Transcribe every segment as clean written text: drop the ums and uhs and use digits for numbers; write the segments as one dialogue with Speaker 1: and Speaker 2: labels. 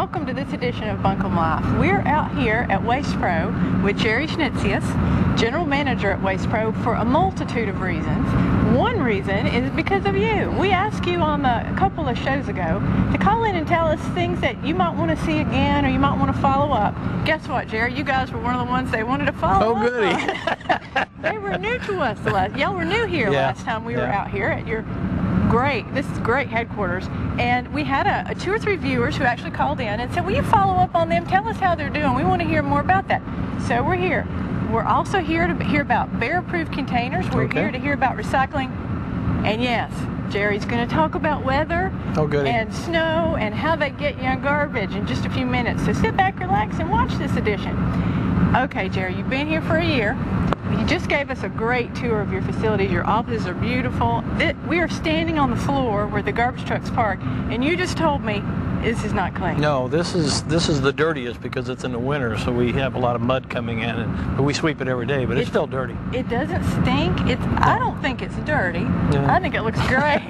Speaker 1: welcome to this edition of Buncombe Life. We're out here at Waste Pro with Jerry Schnitzius, General Manager at Waste Pro, for a multitude of reasons. One reason is because of you. We asked you on a couple of shows ago to call in and tell us things that you might want to see again or you might want to follow up. Guess what, Jerry? You guys were one of the ones they wanted to follow up.
Speaker 2: Oh, goody.
Speaker 1: They were new to us the last. Y'all were new here last time we were out here at your this is great headquarters, and we had 2 or 3 viewers who actually called in and said, will you follow up on them, tell us how they're doing, we want to hear more about that. So we're here. We're also here to hear about bear-proof containers. We're here to hear about recycling, and yes, Jerry's going to talk about weather and snow and how they get you on garbage in just a few minutes. So sit back, relax, and watch this edition. Okay, Jerry, you've been here for a year. You just gave us a great tour of your facilities. Your offices are beautiful. We are standing on the floor where the garbage trucks park, and you just told me this is not clean.
Speaker 2: No, this is the dirtiest because it's in the winter, so we have a lot of mud coming in, but we sweep it every day, but it's still dirty.
Speaker 1: It doesn't stink. I don't think it's dirty. Yeah. I think it looks great.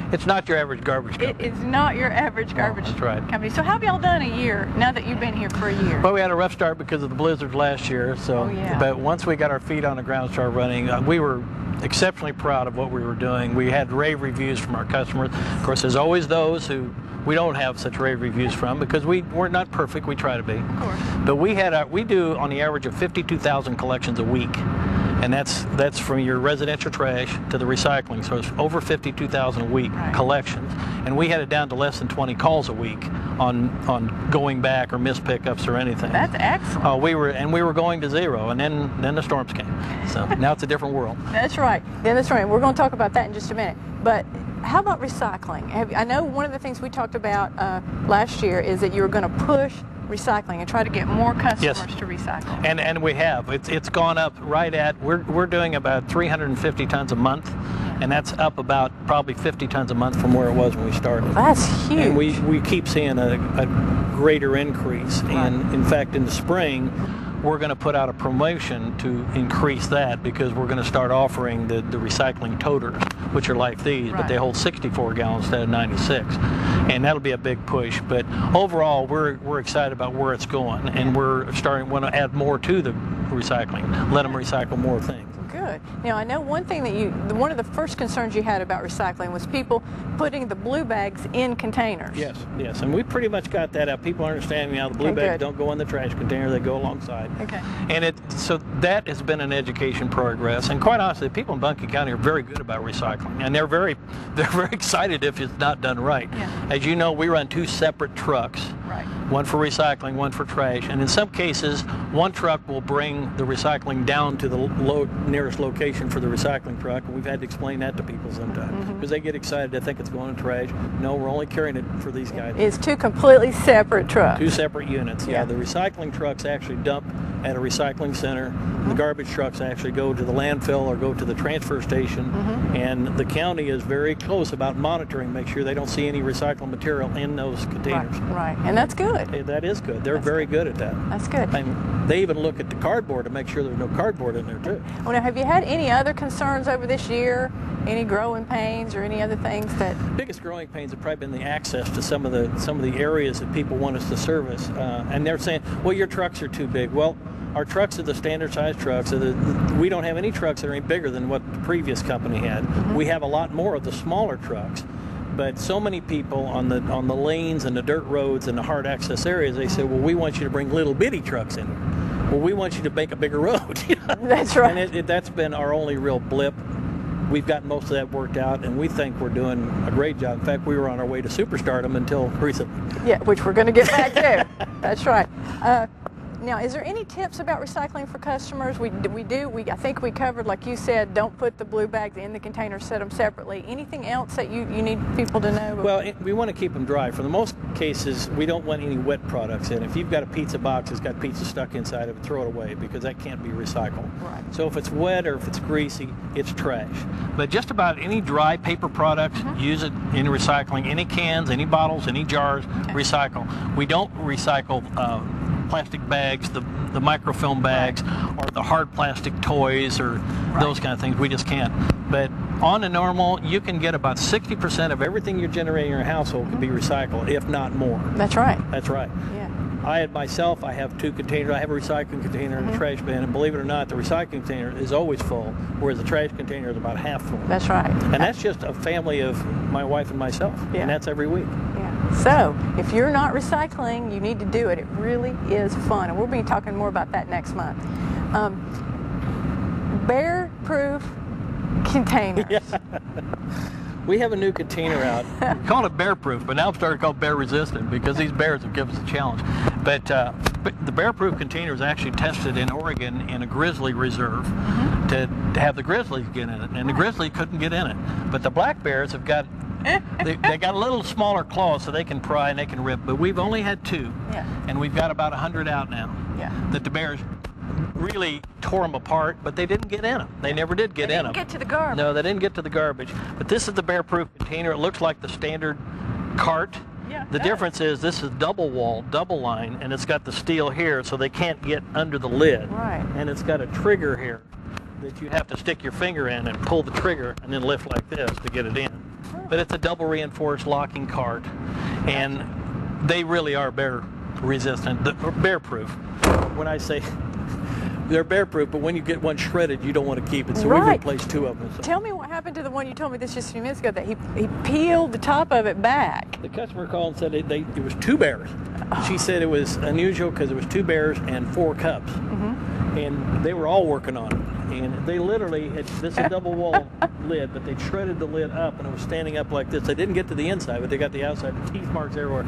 Speaker 2: It's not your average garbage company.
Speaker 1: It is not your average garbage company. So how have y'all done a year now that you've been here for a year?
Speaker 2: Well, we had a rough start because of the blizzards last year. So, but once we got our feet on the ground, started running, we were exceptionally proud of what we were doing. We had rave reviews from our customers. Of course, there's always those who we don't have such rave reviews from because we're not perfect. We try to be.
Speaker 1: Of course.
Speaker 2: But we do on the average of 52,000 collections a week. And that's from your residential trash to the recycling. So it's over 52,000 a week collections. And we had it down to less than 20 calls a week on going back or missed pickups or anything.
Speaker 1: That's excellent.
Speaker 2: We were going to zero, and then the storms came. So now it's a different world.
Speaker 1: That's right. Yeah, that's right. We're going to talk about that in just a minute. But how about recycling? I know one of the things we talked about last year is that you were going to push recycling and try to get more customers to recycle.
Speaker 2: And we have. It's gone up right at, we're doing about 350 tons a month, and that's up about probably 50 tons a month from where it was when we started.
Speaker 1: That's huge.
Speaker 2: And we keep seeing a greater increase. And in fact, in the spring, we're going to put out a promotion to increase that because we're going to start offering the recycling toters, which are like these, but they hold 64 gallons instead of 96. And that'll be a big push. But overall, we're excited about where it's going, and we're want to add more to the recycling, let them recycle more things.
Speaker 1: Good. Now, I know one thing that one of the first concerns you had about recycling was people putting the blue bags in containers.
Speaker 2: Yes, and we pretty much got that out. People are understanding now the blue bags don't go in the trash container, they go alongside.
Speaker 1: Okay.
Speaker 2: And so that has been an education progress, and quite honestly, people in Buncombe County are very good about recycling, and they're very excited if it's not done right.
Speaker 1: Yeah.
Speaker 2: As you know, we run 2 separate trucks.
Speaker 1: Right.
Speaker 2: One for recycling, one for trash, and in some cases, one truck will bring the recycling down to the nearest location for the recycling truck, and we've had to explain that to people sometimes because they get excited. They think it's going in trash. No, we're only carrying it for these guys.
Speaker 1: It's 2 completely separate trucks.
Speaker 2: 2 separate units. Yeah, the recycling trucks actually dump at a recycling center. The garbage trucks actually go to the landfill or go to the transfer station, and the county is very close about monitoring, make sure they don't see any recycled material in those containers.
Speaker 1: Right, and that's good.
Speaker 2: That is good. They're very good at that.
Speaker 1: That's good.
Speaker 2: And they even look at the cardboard to make sure there's no cardboard in there too.
Speaker 1: Well, now, have you had any other concerns over this year? Any growing pains or any other things that?
Speaker 2: Biggest growing pains have probably been the access to some of the areas that people want us to service, and they're saying, well, your trucks are too big. Well, our trucks are the standard size trucks. We don't have any trucks that are any bigger than what the previous company had. We have a lot more of the smaller trucks. But so many people on the lanes and the dirt roads and the hard access areas, they say, well, we want you to bring little bitty trucks in. Well, we want you to make a bigger road.
Speaker 1: That's right.
Speaker 2: And that's been our only real blip. We've gotten most of that worked out, and we think we're doing a great job. In fact, we were on our way to superstardom until recently.
Speaker 1: Yeah, which we're going to get back to. That's right. Now, is there any tips about recycling for customers? I think we covered, like you said, don't put the blue bags in the container, set them separately. Anything else that you need people to know?
Speaker 2: Well, we want to keep them dry. For the most cases, we don't want any wet products in. If you've got a pizza box that's got pizza stuck inside of it, throw it away because that can't be recycled.
Speaker 1: Right.
Speaker 2: So if it's wet or if it's greasy, it's trash. But just about any dry paper product, use it in recycling. Any cans, any bottles, any jars, recycle. We don't recycle plastic bags, the microfilm bags, or the hard plastic toys, or those kind of things. We just can't. But On a normal, you can get about 60% of everything you're generating in your household can be recycled, if not more.
Speaker 1: That's right.
Speaker 2: That's right.
Speaker 1: Yeah.
Speaker 2: I have 2 containers. I have a recycling container and a trash bin, and believe it or not, the recycling container is always full, whereas the trash container is about half full.
Speaker 1: That's right.
Speaker 2: And that's just a family of my wife and myself, and that's every week.
Speaker 1: Yeah. So, if you're not recycling, you need to do it. It really is fun, and we'll be talking more about that next month. Bear-proof containers. Yeah.
Speaker 2: We have a new container out. We call it bear-proof, but now I'm starting to call it bear-resistant because these bears have given us a challenge. But the bear-proof container is actually tested in Oregon in a grizzly reserve to have the grizzlies get in it, and the grizzly couldn't get in it. But the black bears have got they got a little smaller claws, so they can pry and they can rip. But we've only had 2, and we've got about 100 out now. That the bears really tore them apart, but they didn't get in them. They never did get in them.
Speaker 1: They didn't get to the garbage.
Speaker 2: No, they didn't get to the garbage. But this is the bear-proof container. It looks like the standard cart.
Speaker 1: Yeah,
Speaker 2: the difference is this is double wall, double line, and it's got the steel here, so they can't get under the lid.
Speaker 1: Right.
Speaker 2: And it's got a trigger here that you have to stick your finger in and pull the trigger and then lift like this to get it in. But it's a double reinforced locking cart, and they really are bear resistant, bear proof. When I say they're bear proof, but when you get one shredded, you don't want to keep it. So we've replaced 2 of them. So.
Speaker 1: Tell me what happened to the one you told me this just a few minutes ago, that he peeled the top of it back.
Speaker 2: The customer called and said it was 2 bears. She said it was unusual because it was 2 bears and 4 cubs. And they were all working on it. And they literally had, this is a double wall lid, but they shredded the lid up and it was standing up like this. They didn't get to the inside, but they got the outside, the teeth marks everywhere.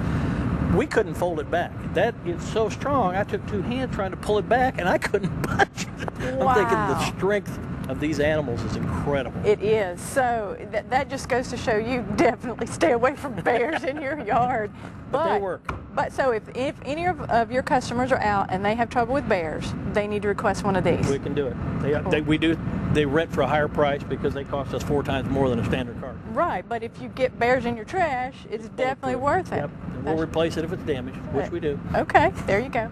Speaker 2: We couldn't fold it back. That is so strong. I took 2 hands trying to pull it back, and I couldn't budge it.
Speaker 1: Wow.
Speaker 2: I'm thinking the strength of these animals is incredible.
Speaker 1: It is. So that just goes to show you definitely stay away from bears in your yard.
Speaker 2: But they work.
Speaker 1: But so if any of your customers are out and they have trouble with bears, they need to request one of these.
Speaker 2: We can do it. They rent for a higher price because they cost us 4 times more than a standard cart.
Speaker 1: Right, but if you get bears in your trash, it's definitely worth it.
Speaker 2: Yep, and we'll replace it if it's damaged, which we do.
Speaker 1: Okay, there you go.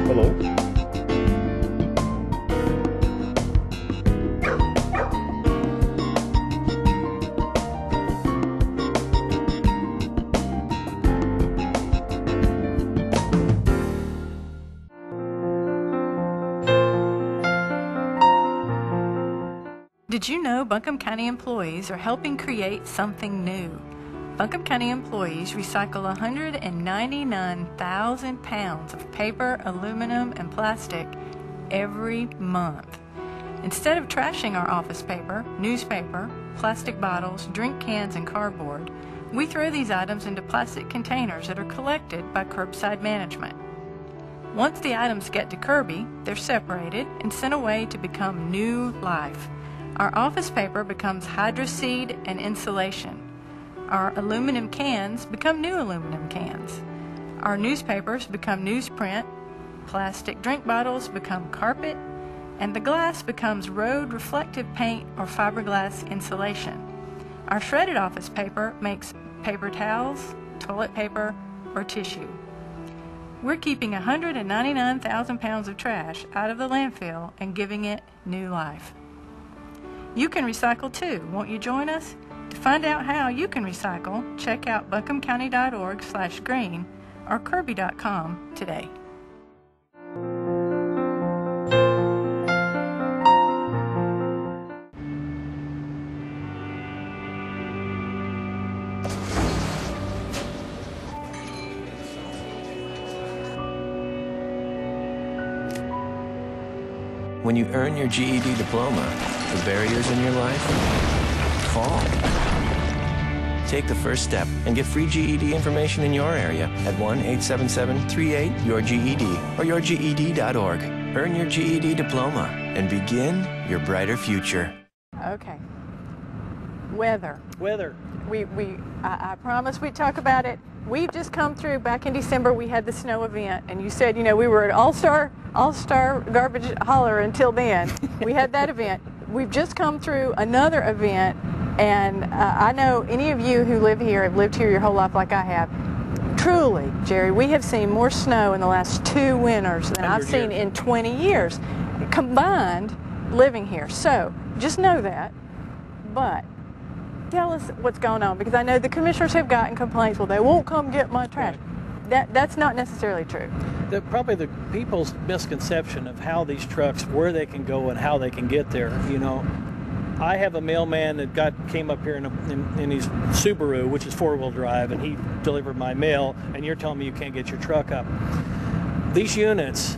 Speaker 2: Hello.
Speaker 1: Did you know Buncombe County employees are helping create something new? Buncombe County employees recycle 199,000 pounds of paper, aluminum, and plastic every month. Instead of trashing our office paper, newspaper, plastic bottles, drink cans, and cardboard, we throw these items into plastic containers that are collected by curbside management. Once the items get to Kirby, they're separated and sent away to become new life. Our office paper becomes hydroseed and insulation. Our aluminum cans become new aluminum cans. Our newspapers become newsprint, plastic drink bottles become carpet, and the glass becomes road reflective paint or fiberglass insulation. Our shredded office paper makes paper towels, toilet paper, or tissue. We're keeping 199,000 pounds of trash out of the landfill and giving it new life. You can recycle too. Won't you join us? To find out how you can recycle, check out buncombecounty.org/green or kirby.com today.
Speaker 3: When you earn your GED diploma, the barriers in your life fall. Take the first step and get free GED information in your area at 1-877-38-YOUR-GED or yourged.org. Earn your GED diploma and begin your brighter future.
Speaker 1: Okay. Weather.
Speaker 2: Weather.
Speaker 1: I promised we'd talk about it. We've just come through, back in December, we had the snow event, and you said, you know, we were at All-Star Garbage Hauler until then. We had that event. We've just come through another event, and I know any of you who live here have lived here your whole life like I have. Truly, Jerry, we have seen more snow in the last 2 winters than I've seen in 20 years, combined living here. So, just know that, but tell us what's going on, because I know the commissioners have gotten complaints, well, they won't come get my trash. That's not necessarily true.
Speaker 2: Probably the people's misconception of how these trucks, where they can go and how they can get there. You know, I have a mailman that came up here in his Subaru, which is 4-wheel drive, and he delivered my mail, and you're telling me you can't get your truck up. These units,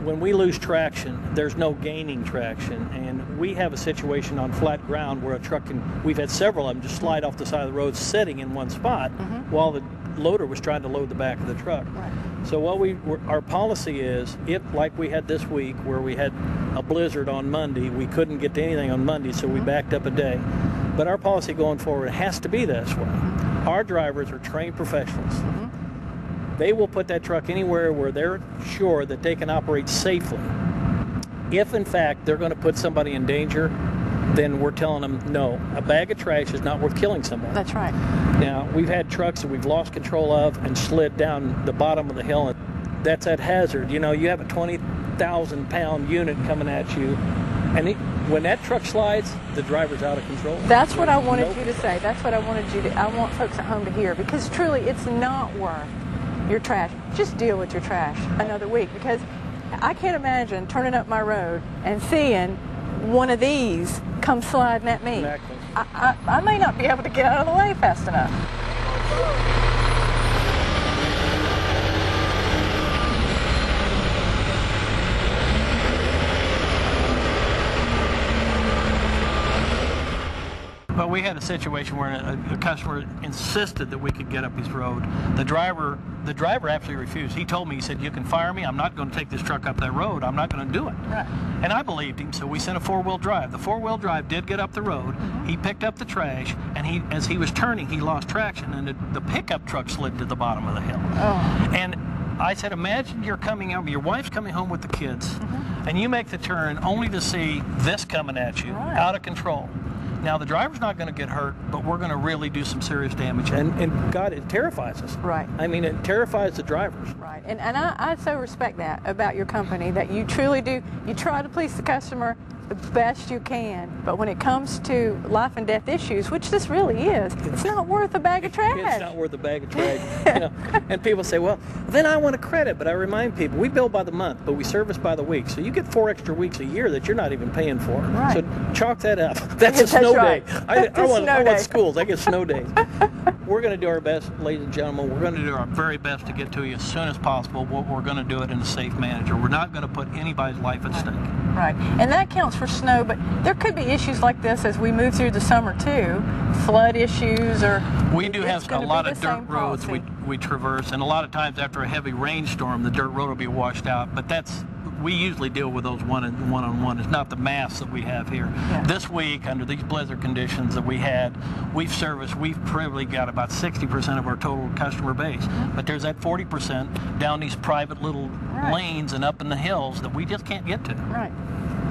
Speaker 2: when we lose traction, there's no gaining traction, and we have a situation on flat ground where a truck we've had several of them just slide off the side of the road sitting in one spot while the loader was trying to load the back of the truck.
Speaker 1: Right.
Speaker 2: So our policy is, if like we had this week where we had a blizzard on Monday, we couldn't get to anything on Monday, so we backed up a day. But our policy going forward has to be this way. Our drivers are trained professionals. They will put that truck anywhere where they're sure that they can operate safely. If in fact they're going to put somebody in danger, then we're telling them, no, a bag of trash is not worth killing someone.
Speaker 1: That's right.
Speaker 2: Now, we've had trucks that we've lost control of and slid down the bottom of the hill, and that's at hazard. You know, you have a 20,000-pound unit coming at you, and when that truck slides, the driver's out of control.
Speaker 1: That's what I wanted you to say. That's what I want folks at home to hear, because truly it's not worth your trash. Just deal with your trash another week, because I can't imagine turning up my road and seeing one of these come sliding at me.
Speaker 2: Exactly.
Speaker 1: I may not be able to get out of the way fast enough.
Speaker 2: Well, we had a situation where a customer insisted that we could get up his road. The driver absolutely refused. He told me, he said, you can fire me, I'm not going to take this truck up that road, I'm not going to do it.
Speaker 1: Right.
Speaker 2: And I believed him, so we sent a 4-wheel drive. The 4-wheel drive did get up the road, he picked up the trash, and as he was turning, he lost traction, and the pickup truck slid to the bottom of the hill.
Speaker 1: Oh.
Speaker 2: And I said, imagine you're coming home, your wife's coming home with the kids, and you make the turn only to see this coming at you, out of control. Now, the driver's not going to get hurt, but we're going to really do some serious damage. And God, it terrifies us.
Speaker 1: Right.
Speaker 2: I mean, it terrifies the drivers.
Speaker 1: Right. And I so respect that about your company, that you truly do. You try to please the customer the best you can. But when it comes to life and death issues, which this really is, it's not worth a bag of trash.
Speaker 2: It's not worth a bag of trash. You know? And people say, well, then I want a credit. But I remind people, we bill by the month, but we service by the week. So you get 4 extra weeks a year that you're not even paying for.
Speaker 1: Right.
Speaker 2: So chalk that up. That's a snow day. I want schools. I get snow days. We're going to do our best, ladies and gentlemen. We're going to do our very best to get to you as soon as possible. We're going to do it in a safe manner. We're not going to put anybody's life at stake.
Speaker 1: Right. And that counts for snow, but there could be issues like this as we move through the summer too. Flood issues, or
Speaker 2: we do have a lot of dirt roads we traverse, and a lot of times after a heavy rainstorm, the dirt road will be washed out. But we usually deal with those one-on-one. It's not the mass that we have here. Yeah. This week, under these blizzard conditions that we've probably got about 60% of our total customer base. But there's that 40% down these private little lanes and up in the hills that we just can't get to.
Speaker 1: Right.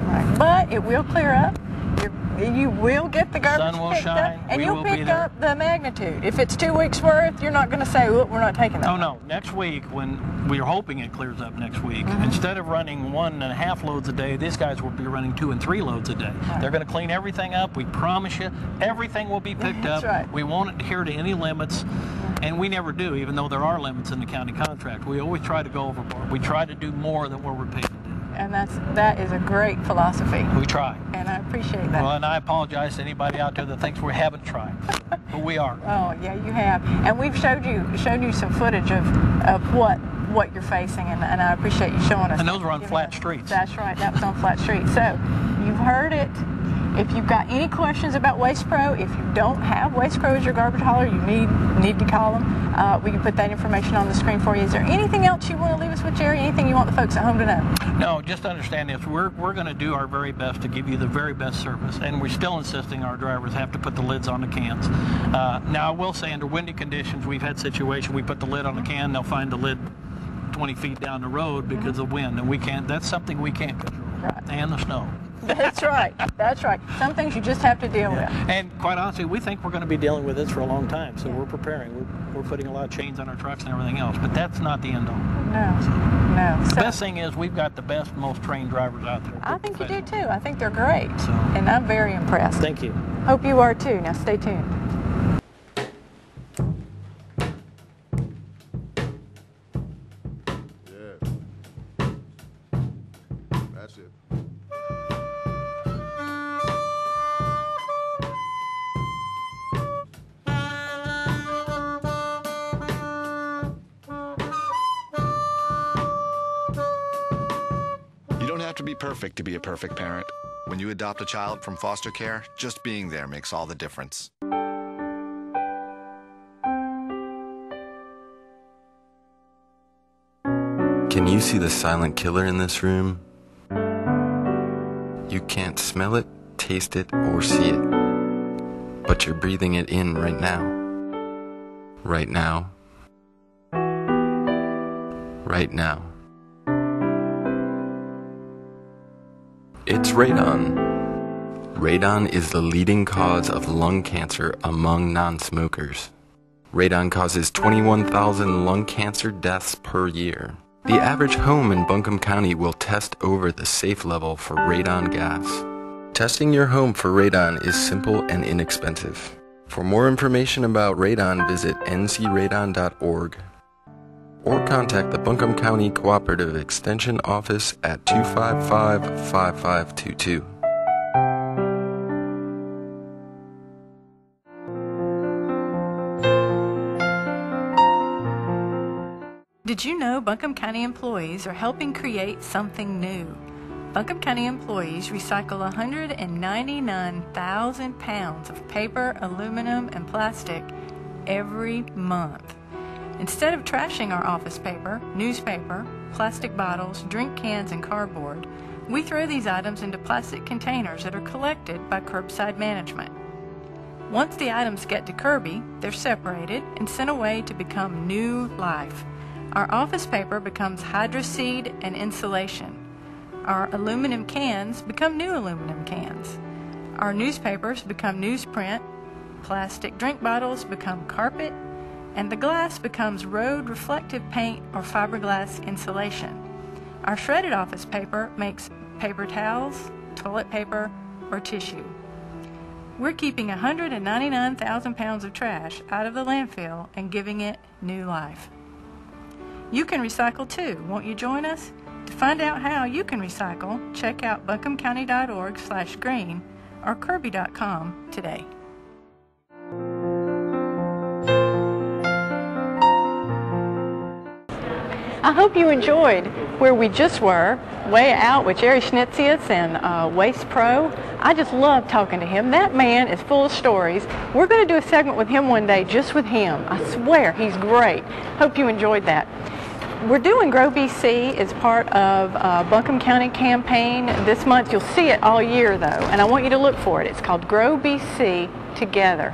Speaker 1: Right. But it will clear up. You will get the garbage
Speaker 2: sun will
Speaker 1: picked
Speaker 2: shine,
Speaker 1: up, and
Speaker 2: we
Speaker 1: you'll
Speaker 2: will
Speaker 1: pick up the magnitude. If it's 2 weeks worth, you're not going to say, "Look, we're not taking that."
Speaker 2: Oh no! Next week, when we're hoping it clears up next week, instead of running 1.5 loads a day, these guys will be running 2 and 3 loads a day. Right. They're going to clean everything up. We promise you, everything will be picked up.
Speaker 1: Right. We
Speaker 2: won't adhere to any limits, and we never do, even though there are limits in the county contract. We always try to go overboard. We try to do more than what we're paid to do.
Speaker 1: And that is a great philosophy.
Speaker 2: We try.
Speaker 1: And I appreciate that.
Speaker 2: Well, and I apologize to anybody out there that thinks we haven't tried, but we are.
Speaker 1: Oh yeah, you have. And we've showed you some footage of what you're facing, and I appreciate you showing us.
Speaker 2: And those were on flat streets.
Speaker 1: That's right. That was on flat streets. So you've heard it. If you've got any questions about Waste Pro, if you don't have Waste Pro as your garbage hauler, you need to call them. We can put that information on the screen for you. Is there anything else you want to leave us with, Jerry? Anything you want the folks at home to know?
Speaker 2: No, just understand this. We're going to do our very best to give you the very best service, and we're still insisting our drivers have to put the lids on the cans. Now, I will say under windy conditions, we've had situations we put the lid on the can, they'll find the lid 20 feet down the road because of wind, and that's something we can't control.
Speaker 1: Right.
Speaker 2: And the snow.
Speaker 1: That's right. That's right. Some things you just have to deal with.
Speaker 2: And quite honestly, we think we're going to be dealing with this for a long time, so we're preparing. We're putting a lot of chains on our trucks and everything else, but that's not the end all.
Speaker 1: No. No.
Speaker 2: The best thing is we've got the best, most trained drivers out there.
Speaker 1: I think you do too. I think they're great.
Speaker 2: So,
Speaker 1: and I'm very impressed.
Speaker 2: Thank you.
Speaker 1: Hope you are too. Now stay tuned.
Speaker 4: That's it.
Speaker 5: You don't have to be perfect to be a perfect parent. When you adopt a child from foster care, just being there makes all the difference.
Speaker 6: Can you see the silent killer in this room? You can't smell it, taste it, or see it, but you're breathing it in right now. Right now. Right now. It's radon. Radon is the leading cause of lung cancer among non-smokers. Radon causes 21,000 lung cancer deaths per year. The average home in Buncombe County will test over the safe level for radon gas. Testing your home for radon is simple and inexpensive. For more information about radon, visit ncradon.org or contact the Buncombe County Cooperative Extension Office at 255-5522.
Speaker 1: Did you know Buncombe County employees are helping create something new? Buncombe County employees recycle 199,000 pounds of paper, aluminum, and plastic every month. Instead of trashing our office paper, newspaper, plastic bottles, drink cans, and cardboard, we throw these items into plastic containers that are collected by curbside management. Once the items get to Kirby, they're separated and sent away to become new life. Our office paper becomes hydroseed and insulation. Our aluminum cans become new aluminum cans. Our newspapers become newsprint, plastic drink bottles become carpet, and the glass becomes road reflective paint or fiberglass insulation. Our shredded office paper makes paper towels, toilet paper, or tissue. We're keeping 199,000 pounds of trash out of the landfill and giving it new life. You can recycle too. Won't you join us? To find out how you can recycle, check out buncombecounty.org/green or kirby.com today. I hope you enjoyed where we just were, way out with Jerry Schnitzius and Waste Pro. I just love talking to him. That man is full of stories. We're going to do a segment with him one day, just with him. I swear, he's great. Hope you enjoyed that. We're doing Grow BC as part of Buncombe County campaign this month. You'll see it all year though, and I want you to look for it. It's called Grow BC Together.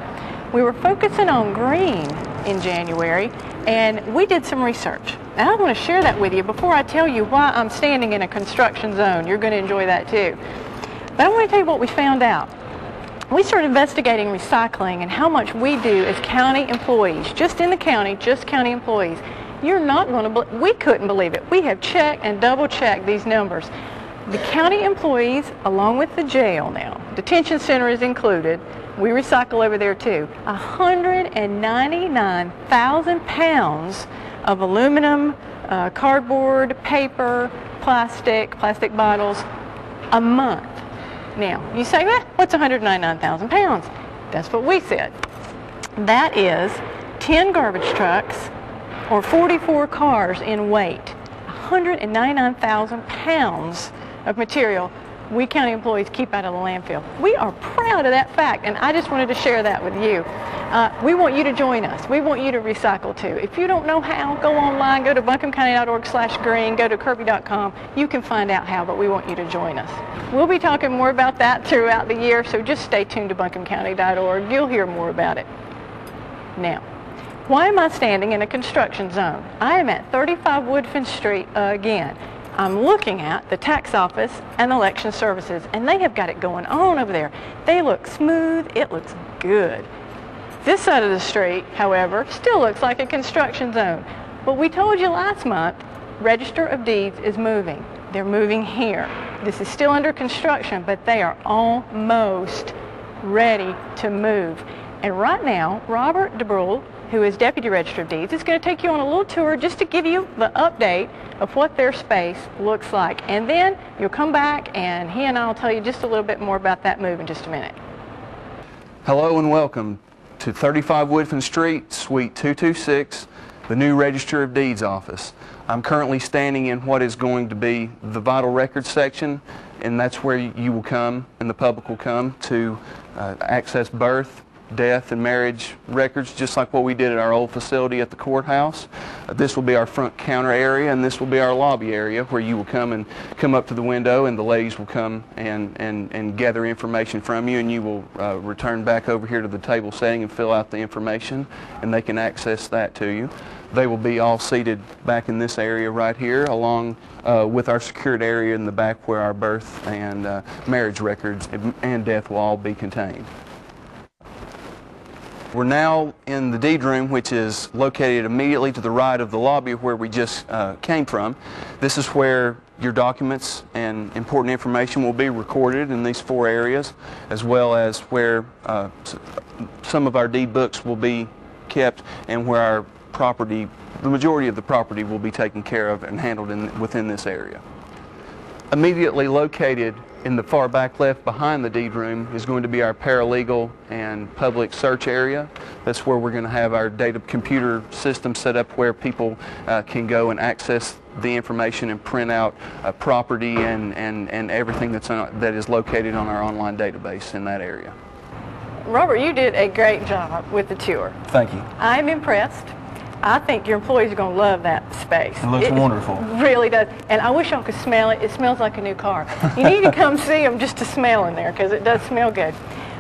Speaker 1: We were focusing on green in January, and we did some research. And I want to share that with you before I tell you why I'm standing in a construction zone. You're going to enjoy that too. But I want to tell you what we found out. We started investigating recycling and how much we do as county employees, just in the county, just county employees. You're not going to, we couldn't believe it. We have checked and double checked these numbers. The county employees, along with the jail now, detention center is included, we recycle over there too, 199,000 pounds of aluminum, cardboard, paper, plastic bottles a month. Now, you say, what's 199,000 pounds? That's what we said. That is 10 garbage trucks or 44 cars in weight. 199,000 pounds of material we county employees keep out of the landfill. We are proud of that fact, and I just wanted to share that with you. We want you to join us. We want you to recycle too. If you don't know how, go online, go to buncombecounty.org/green, go to kirby.com. You can find out how, but we want you to join us. We'll be talking more about that throughout the year, so just stay tuned to buncombecounty.org. You'll hear more about it. Now, why am I standing in a construction zone? I am at 35 Woodfin Street again. I'm looking at the tax office and election services, and they have got it going on over there. They look smooth. It looks good. This side of the street, however, still looks like a construction zone. But we told you last month, Register of Deeds is moving. They're moving here. This is still under construction, but they are almost ready to move. And right now, Robert DeBrule, who is Deputy Register of Deeds, is going to take you on a little tour just to give you the update of what their space looks like. And then you'll come back and he and I will tell you just a little bit more about that move in just a minute.
Speaker 7: Hello and welcome to 35 Woodfin Street, Suite 226, the new Register of Deeds office. I'm currently standing in what is going to be the vital records section, and that's where you will come and the public will come to access birth, death, and marriage records, just like what we did at our old facility at the courthouse. This will be our front counter area, and this will be our lobby area where you will come up to the window, and the ladies will come and gather information from you, and you will return back over here to the table setting and fill out the information, and they can access that to you. They will be all seated back in this area right here, along with our secured area in the back where our birth and marriage records and death will all be contained. We're now in the deed room, which is located immediately to the right of the lobby where we just came from. This is where your documents and important information will be recorded in these 4 areas, as well as where some of our deed books will be kept and where our property, the majority of the property, will be taken care of and handled within this area. Immediately located in the far back left behind the deed room is going to be our paralegal and public search area. That's where we're going to have our data computer system set up where people can go and access the information and print out property and everything that is located on our online database in that area.
Speaker 1: Robert, you did a great job with the tour.
Speaker 7: Thank you.
Speaker 1: I'm impressed. I think your employees are going to love that space.
Speaker 7: It looks wonderful.
Speaker 1: It really does. And I wish y'all could smell it. It smells like a new car. You need to come see them just to smell in there because it does smell good.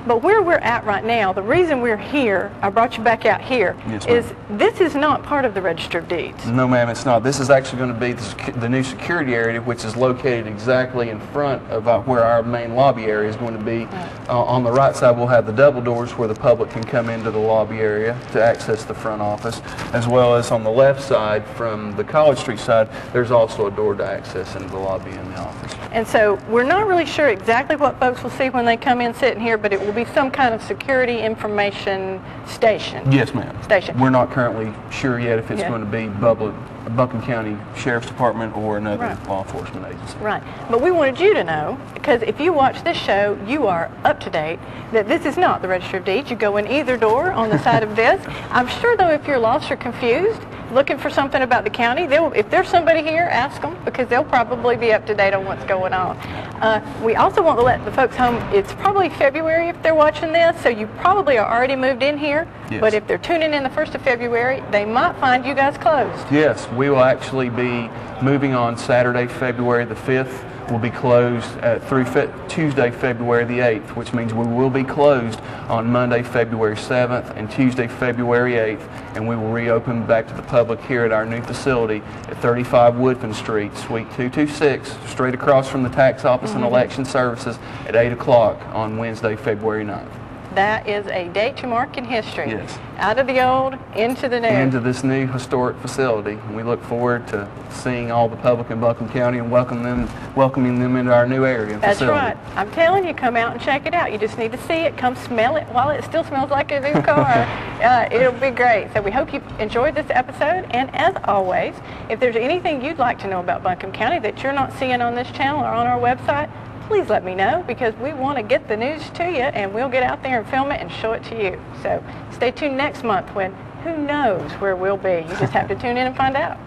Speaker 1: But where we're at right now, the reason we're here, I brought you back out here,
Speaker 7: yes,
Speaker 1: is this is not part of the Register of Deeds.
Speaker 7: No, ma'am, it's not. This is actually going to be the new security area, which is located exactly in front of where our main lobby area is going to be. On the right side, we'll have the double doors where the public can come into the lobby area to access the front office, as well as on the left side from the College Street side, there's also a door to access into the lobby and the office.
Speaker 1: And so we're not really sure exactly what folks will see when they come in sitting here, but it will be some kind of security information station.
Speaker 7: Yes, ma'am.
Speaker 1: Station.
Speaker 7: We're not currently sure yet if it's going to be Buncombe County Sheriff's Department or another law enforcement agency.
Speaker 1: Right. But we wanted you to know, because if you watch this show, you are up to date, that this is not the Register of Deeds. You go in either door on the side of this. I'm sure, though, if you're lost or confused, looking for something about the county, if there's somebody here, ask them, because they'll probably be up to date on what's going on. We also want to let the folks home, it's probably February if they're watching this, so you probably are already moved in here,
Speaker 7: yes. But
Speaker 1: if they're tuning in the 1st of February, they might find you guys closed.
Speaker 7: Yes, we will actually be moving on Saturday, February the 5th. Will be closed through Tuesday, February the 8th, which means we will be closed on Monday, February 7th and Tuesday, February 8th, and we will reopen back to the public here at our new facility at 35 Woodfin Street, Suite 226, straight across from the tax office and election services at 8 o'clock on Wednesday, February 9th.
Speaker 1: That is a date to mark in history.
Speaker 7: Yes.
Speaker 1: Out of the old, into the new.
Speaker 7: Into this new historic facility. And we look forward to seeing all the public in Buncombe County and welcoming them into our new area and facility.
Speaker 1: That's right. I'm telling you, come out and check it out. You just need to see it. Come smell it while it still smells like a new car. It'll be great. So we hope you enjoyed this episode. And as always, if there's anything you'd like to know about Buncombe County that you're not seeing on this channel or on our website, please let me know, because we want to get the news to you, and we'll get out there and film it and show it to you. So stay tuned next month when who knows where we'll be. You just have to tune in and find out.